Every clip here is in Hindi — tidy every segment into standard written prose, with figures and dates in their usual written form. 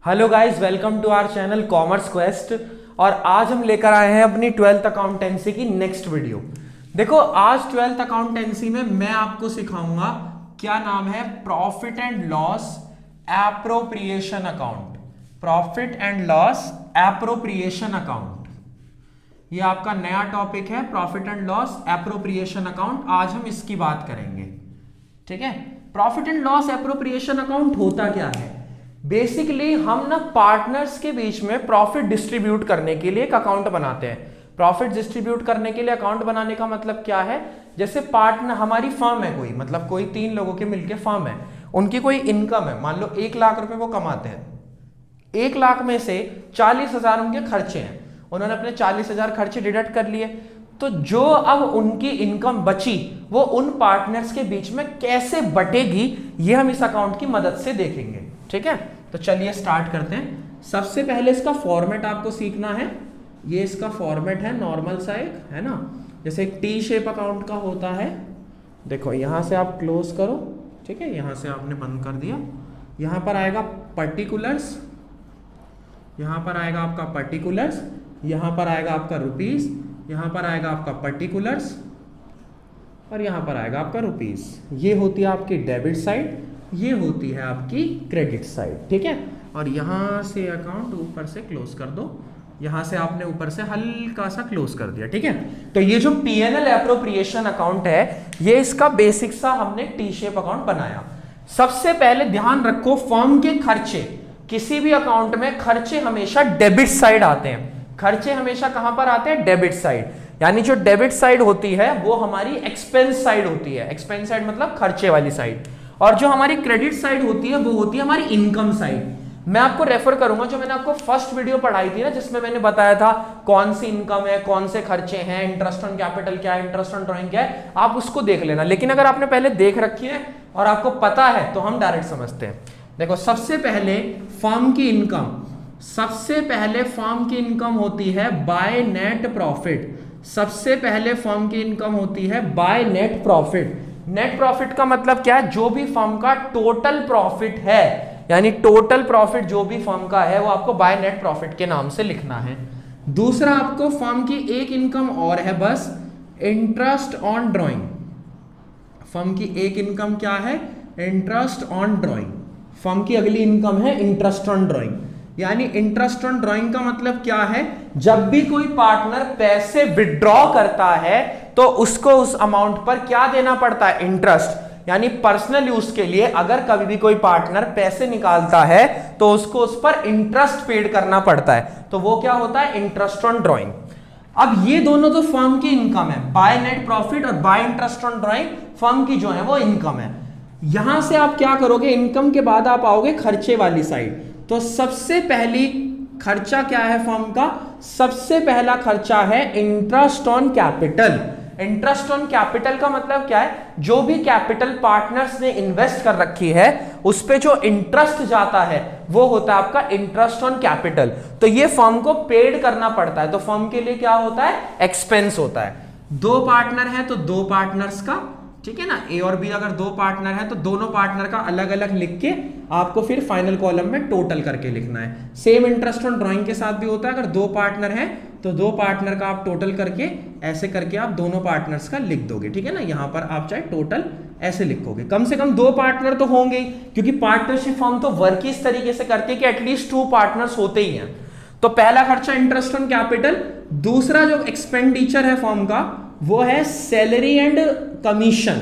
Hello guys, welcome to our channel commerce quest. और आज हम लेकर आए हैं अपनी 12th अकाउंटेंसी की नेक्स्ट वीडियो। देखो, आज 12th अकाउंटेंसी में मैं आपको सिखाऊंगा क्या नाम है, profit and loss appropriation account. Profit and loss appropriation account, ये आपका नया टॉपिक है, profit and loss appropriation account. आज हम इसकी बात करेंगे, ठीक है। Profit and loss appropriation account होता क्या है? बेसिकली हम ना पार्टनर्स के बीच में प्रॉफिट डिस्ट्रीब्यूट करने के लिए एक अकाउंट बनाते हैं। प्रॉफिट डिस्ट्रीब्यूट करने के लिए अकाउंट बनाने का मतलब क्या है? जैसे पार्टनर, हमारी फर्म है कोई, मतलब कोई 3 लोगों के मिलके फर्म है, उनकी कोई इनकम है, मान लो 1 लाख रुपए वो कमाते हैं। 1 लाख में से 40,000 उनके खर्चे हैं, उन्होंने अपने 40,000 खर्चे डिडक्ट कर लिए। तो जो अब उनकी इनकम बची वो उन पार्टनर्स के बीच में कैसे बटेगी, ये हम इस अकाउंट की मदद से देखेंगे, ठीक है। तो चलिए स्टार्ट करते हैं। सबसे पहले इसका फॉर्मेट आपको सीखना है। ये इसका फॉर्मेट है नॉर्मल सा, एक है ना, जैसे एक टी शेप अकाउंट का होता है। देखो, यहां से आप क्लोज करो, ठीक है, यहां से आपने बंद कर दिया। यहां पर आएगा पर्टिकुलर्स, यहां पर आएगा आपका पर्टिकुलर्स, यहां पर आएगा आपका रुपीस, यहां पर आएगा आपका पर्टिकुलर्स और यहां पर आएगा आपका रुपीस। ये होती है आपकी डेबिट साइड, ये होती है आपकी क्रेडिट साइड, ठीक है। और यहां से अकाउंट ऊपर से क्लोज कर दो, यहां से आपने ऊपर से हल्का सा क्लोज कर दिया, ठीक है। तो ये जो पीएनएल एप्रोप्रिएशन अकाउंट है, ये इसका बेसिक सा हमने टी शेप अकाउंट बनाया। सबसे पहले ध्यान रखो, फर्म के खर्चे, किसी भी अकाउंट में खर्चे हमेशा डेबिट साइड आते हैं। खर्चे हमेशा कहां पर आते हैं? Debit side. यानी जो डेबिट साइड होती है वो हमारी एक्सपेंस साइड होती है। एक्सपेंस साइड मतलब खर्चे वाली साइड। और जो हमारी क्रेडिट साइड होती है वो होती है हमारी इनकम साइड। मैं आपको रेफर करूंगा, जो मैंने आपको फर्स्ट वीडियो पढ़ाई थी ना, जिसमें मैंने बताया था कौन सी इनकम है, कौन से खर्चे हैं, इंटरेस्ट ऑन कैपिटल क्या है, इंटरेस्ट ऑन ड्राइंग क्या है, आप उसको देख लेना। लेकिन अगर आपने पहले देख रखी है और आपको पता है तो हम डायरेक्ट समझते हैं। देखो, सबसे पहले फर्म की इनकम, सबसे पहले फर्म की इनकम होती है बाय नेट प्रॉफिट। सबसे पहले फर्म की इनकम होती है by net profit. Net profit का मतलब क्या है? जो भी फर्म का टोटल प्रॉफिट है, यानी टोटल प्रॉफिट जो भी फर्म का है वो आपको बाय नेट प्रॉफिट के नाम से लिखना है। दूसरा, आपको फर्म की एक इनकम और है बस, इंटरेस्ट ऑन ड्राइंग। फर्म की एक इनकम क्या है? Interest on drawing. फर्म की अगली इनकम है इंटरेस्ट ऑन ड्राइंग। यानी इंटरेस्ट ऑन ड्राइंग का मतलब क्या है? जब भी कोई पार्टनर पैसे विड्रॉ करता है तो उसको उस अमाउंट पर क्या देना पड़ता है? इंटरेस्ट। यानी पर्सनल यूज के लिए अगर कभी भी कोई पार्टनर पैसे निकालता है तो उसको उस पर इंटरेस्ट पेड करना पड़ता है, तो वो क्या होता है? Interest on drawing. अब ये दोनों तो फर्म की इनकम है, बाय नेट प्रॉफिट और bye interest on drawing firm की जो है वो इनकम है। यहां से आप क्या करोगे? इनकम के बाद आप आओगे खर्चे वाली साइड। तो सबसे पहली खर्चा क्या है फर्म का? सबसे पहला खर्चा है interest on capital. Interest on capital का मतलब क्या है? जो भी कैपिटल पार्टनर्स ने इन्वेस्ट कर रखी है उस पे जो इंटरेस्ट जाता है वो होता है आपका इंटरेस्ट ऑन कैपिटल। तो ये फर्म को पेड करना पड़ता है, तो फर्म के लिए क्या होता है? एक्सपेंस होता है। 2 पार्टनर है तो 2 पार्टनर्स का, ठीक है ना, ए और बी अगर 2 पार्टनर है तो दोनों पार्टनर का अलग अलग लिख के आपको फिर फाइनल कॉलम में टोटल करके लिखना है। सेम इंटरेस्ट ऑन ड्राइंग के साथ भी होता है, अगर 2 पार्टनर हैं तो 2 पार्टनर का आप टोटल करके ऐसे करके आप दोनों पार्टनर्स का लिख दोगे, ठीक है ना। यहां पर आप चाहे टोटल ऐसे लिखोगे, कम से कम 2 पार्टनर तो होंगे, क्योंकि पार्टनरशिप फर्म तो वर्क इस तरीके से करती है कि एटलीस्ट 2 पार्टनर्स होते ही हैं। तो पहला खर्चा इंटरेस्ट ऑन कैपिटल। दूसरा जो एक्सपेंडिचर है फर्म का वो है सैलरी एंड कमीशन।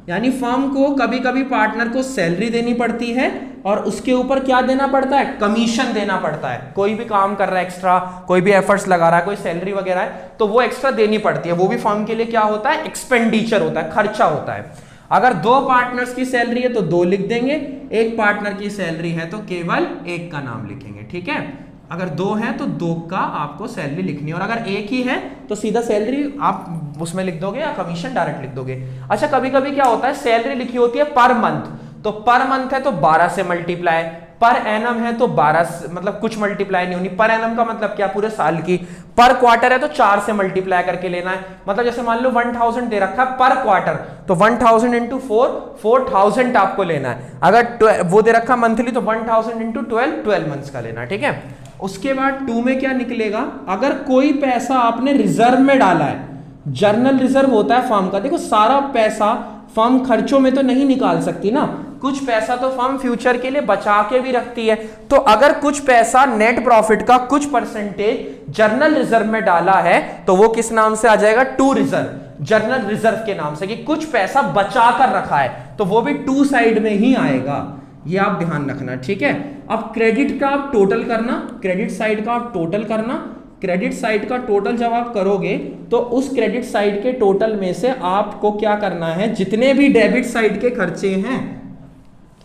यानी फर्म को कभी कभी पार्टनर को सैलरी देनी पड़ती है और उसके ऊपर क्या देना पड़ता है? कमीशन देना पड़ता है। कोई भी काम कर रहा है एक्स्ट्रा, कोई भी एफर्ट्स लगा रहा है, कोई सैलरी वगैरह है तो वो एक्स्ट्रा देनी पड़ती है। वो भी फर्म के लिए क्या होता है? एक्सपेंडिचर होता है, खर्चा होता है। अगर 2 पार्टनर्स की सैलरी है तो 2 लिख देंगे, 1 पार्टनर की सैलरी है तो केवल 1 का नाम लिखेंगे, ठीक है। अगर 2 है तो 2 का आपको सैलरी लिखनी है, और अगर 1 ही है तो सीधा सैलरी आप उसमें लिख दोगे या कमीशन डायरेक्ट लिख दोगे। अच्छा, कभी कभी क्या होता है, सैलरी लिखी होती है पर मंथ, तो पर मंथ है तो 12 से मल्टीप्लाई, पर एनम है तो 12 मतलब कुछ मल्टीप्लाई नहीं होनी, पर एनम का मतलब क्या, पूरे साल की। पर क्वार्टर है तो 4 से मल्टीप्लाई करके लेना है, मतलब जैसे मान लो 1000 दे रखा है पर क्वार्टर, तो 1000 इंटू 4, 4000 आपको लेना है। अगर वो दे रखा मंथली तो 1000 इंटू 12 मंथ्स का लेना है, ठीक है। उसके बाद 2 में क्या निकलेगा, अगर कोई पैसा आपने रिजर्व में डाला है, जर्नल रिजर्व होता है फर्म का, देखो सारा पैसा फर्म खर्चों में तो नहीं निकाल सकती ना, कुछ पैसा तो फर्म फ्यूचर के लिए बचा के भी रखती है। तो अगर कुछ पैसा नेट प्रॉफिट का कुछ परसेंटेज जर्नल रिजर्व में डाला है तो वो किस नाम से आ जाएगा, टू रिजर्व, जर्नल रिजर्व के नाम से, कि कुछ पैसा बचा कर रखा है, तो वो भी टू साइड में ही आएगा, ये आप ध्यान रखना, ठीक है। अब क्रेडिट का आप टोटल करना, क्रेडिट साइड का आप टोटल करना, क्रेडिट साइड का टोटल जब आप करोगे तो उस क्रेडिट साइड के टोटल में से आपको क्या करना है, जितने भी डेबिट साइड के खर्चे हैं,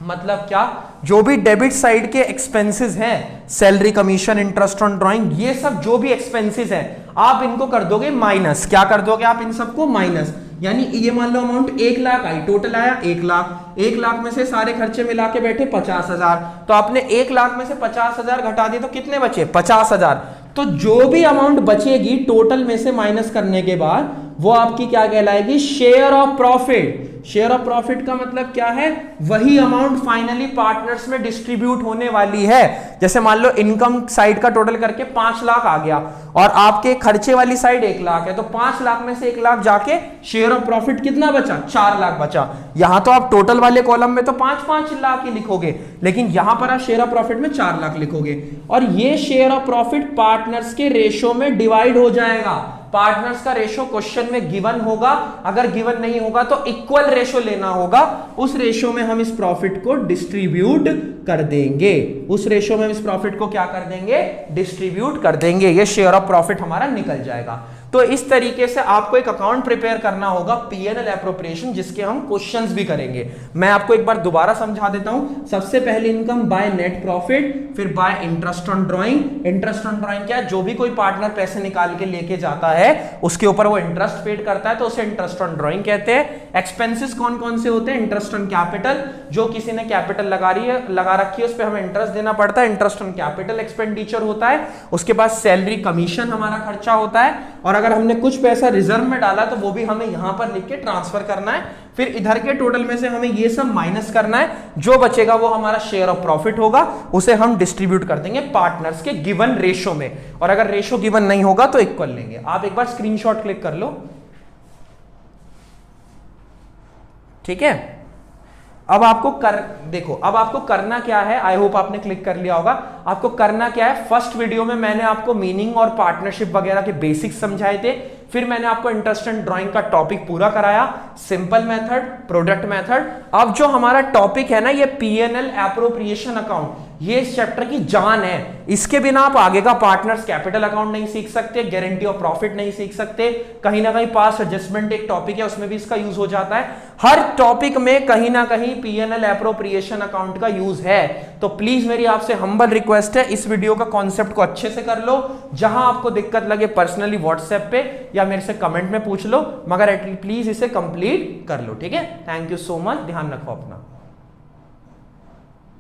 मतलब क्या, जो भी डेबिट साइड के एक्सपेंसेस हैं, salary, commission, interest on drawing, ये सब जो भी एक्सपेंसेस हैं आप इनको कर दोगे माइनस। क्या कर दोगे आप इन सबको माइनस, यानी ये मान लो अमाउंट 1 लाख आई, टोटल आया 1 लाख, 1 लाख में से सारे खर्चे मिला के बैठे 50,000, तो आपने 1 लाख में से 50,000 घटा दिए तो कितने बचे, 50,000। तो जो भी अमाउंट बचेगी टोटल में से माइनस करने के बाद वो आपकी क्या कहलाएगी, share of profit. Share of profit का मतलब क्या है, वही अमाउंट फाइनली पार्टनर्स में डिस्ट्रीब्यूट होने वाली है। जैसे मान लो इनकम साइड का टोटल करके 5 लाख आ गया और आपके खर्चे वाली साइड 1 लाख है, तो 5 लाख में से 1 लाख जाके शेयर ऑफ प्रॉफिट कितना बचा, 4 लाख बचा। यहां तो आप टोटल वाले कॉलम में तो 5-5 लाख ही लिखोगे, लेकिन यहां पर आप शेयर ऑफ प्रॉफिट में 4 लाख लिखोगे, और ये शेयर ऑफ प्रॉफिट पार्टनर्स के रेशो में डिवाइड हो जाएगा। पार्टनर्स का रेशो क्वेश्चन में गिवन होगा, अगर गिवन नहीं होगा तो इक्वल रेशो लेना होगा, उस रेशो में हम इस प्रॉफिट को डिस्ट्रीब्यूट कर देंगे, उस रेशो में हम इस प्रॉफिट को क्या कर देंगे, डिस्ट्रीब्यूट कर देंगे, ये शेयर ऑफ प्रॉफिट हमारा निकल जाएगा। तो इस तरीके से आपको एक अकाउंट प्रिपेयर करना होगा पीएनएल एप्रोप्रिएशन, जिसके हम क्वेश्चंस भी करेंगे। मैं आपको एक बार दोबारा समझा देता हूं। सबसे पहले इनकम बाय नेट प्रॉफिट, फिर bye interest on drawing. Interest on drawing क्या है, जो भी कोई पार्टनर पैसे निकाल के लेके जाता है उसके ऊपर वो इंटरेस्ट पेड करता है, तो उसे इंटरेस्ट ऑन ड्राइंग कहते हैं। एक्सपेंसेस कौन कौन से होते हैं, इंटरेस्ट ऑन कैपिटल, जो किसी ने कैपिटल लगा रखी है उस पर हमें इंटरेस्ट देना पड़ता है, इंटरेस्ट ऑन कैपिटल एक्सपेंडिचर होता है। उसके बाद सैलरी कमीशन हमारा खर्चा होता है, और अगर हमने कुछ पैसा रिजर्व में डाला तो वो भी हमें यहां पर लिख के ट्रांसफर करना है। फिर इधर के टोटल में से हमें ये सब माइनस करना है, जो बचेगा वो हमारा शेयर ऑफ प्रॉफिट होगा, उसे हम डिस्ट्रीब्यूट कर देंगे पार्टनर्स के गिवन रेशो में, और अगर रेशो गिवन नहीं होगा तो इक्वल लेंगे। आप एक बार स्क्रीनशॉट क्लिक कर लो, ठीक है। अब आपको देखो अब आपको करना क्या है, आई होप आपने क्लिक कर लिया होगा। आपको करना क्या है, फर्स्ट वीडियो में मैंने आपको मीनिंग और पार्टनरशिप वगैरह के बेसिक्स समझाए थे, फिर मैंने आपको इंटरेस्ट एंड ड्राइंग का टॉपिक पूरा कराया, सिंपल मेथड, प्रोडक्ट मेथड। अब जो हमारा टॉपिक है ना, ये पीएनएल एप्रोप्रिएशन अकाउंट, ये इस चैप्टर की जान है। इसके बिना आप आगे का पार्टनर्स कैपिटल अकाउंट नहीं सीख सकते, गारंटी ऑफ प्रॉफिट नहीं सीख सकते, कहीं ना कहीं पास एडजस्टमेंट एक टॉपिक है उसमें भी इसका यूज हो जाता है। हर टॉपिक में कहीं ना कहीं पीएनएल एप्रोप्रिएशन अकाउंट का यूज है। तो प्लीज मेरी आपसे हम्बल रिक्वेस्ट है, इस वीडियो का कॉन्सेप्ट को अच्छे से कर लो। जहां आपको दिक्कत लगे पर्सनली व्हाट्सएप पे या मेरे से कमेंट में पूछ लो, मगर प्लीज इसे कंप्लीट कर लो, ठीक है। थैंक यू सो मच, ध्यान रखो अपना।